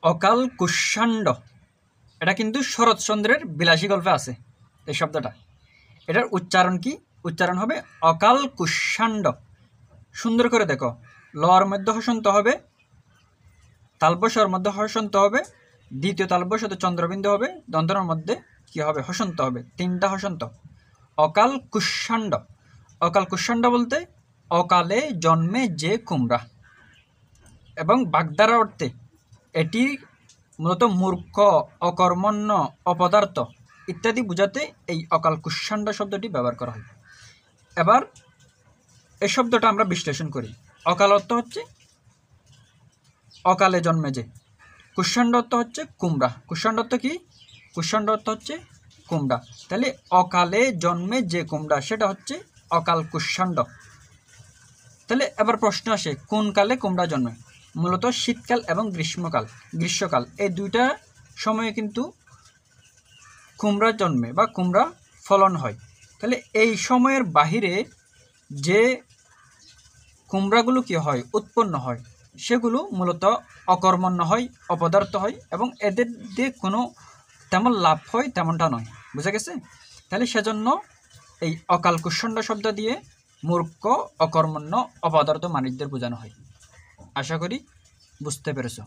অকাল কুষ্মাণ্ড, এটা কিন্তু শরৎচন্দ্রের বিলাসী গল্পে আছে এই শব্দটা। এটার উচ্চারণ কি? উচ্চারণ হবে অকাল কুষ্মাণ্ড। সুন্দর করে দেখো, লর মধ্যে হসন্ত হবে, তালবসর মধ্যে হসন্ত হবে, দ্বিতীয় তালবসতে চন্দ্রবিন্দু হবে, দন্তরের মধ্যে কি হবে? হসন্ত হবে, তিনটা হসন্ত। অকাল কুষ্মাণ্ড। অকাল কুষ্মাণ্ড বলতে অকালে জন্মে যে কুমড়া, এবং বাগধারা অর্থে এটি মূলত মূর্খ, অকর্মণ্য, অপদার্থ ইত্যাদি বোঝাতে এই অকাল কুষ্মাণ্ড শব্দটি ব্যবহার করা হয়। এবার এই শব্দটা আমরা বিশ্লেষণ করি। অকাল অর্থ হচ্ছে অকালে জন্মে যে, কুষ্মাণ্ড অর্থ হচ্ছে কুমড়া। কুষ্মাণ্ড অর্থ কি? কুষ্মাণ্ড অর্থ হচ্ছে কুমড়া। তাহলে অকালে জন্মে যে কুমড়া সেটা হচ্ছে অকাল কুষ্মাণ্ড। তাহলে এবার প্রশ্ন আসে, কোন কালে কুমড়া জন্মে? মূলত শীতকাল এবং গ্রীষ্মকাল এই দুইটা সময়ে কিন্তু কুমড়া জন্মে বা কুমড়া ফলন হয়। তাহলে এই সময়ের বাহিরে যে কুমড়াগুলো কি হয়, উৎপন্ন হয়, সেগুলো মূলত অকর্মণ্য হয়, অপদার্থ হয়, এবং এদের দিয়ে কোনো তেমন লাভ হয় তেমনটা নয়। বুঝা গেছে? তাহলে সেজন্য এই অকাল কুষ্মাণ্ড শব্দ দিয়ে মূর্খ, অকর্মণ্য, অপদার্থ মানুষদের বোঝানো হয়। আশা করি বুঝতে পেরেছ।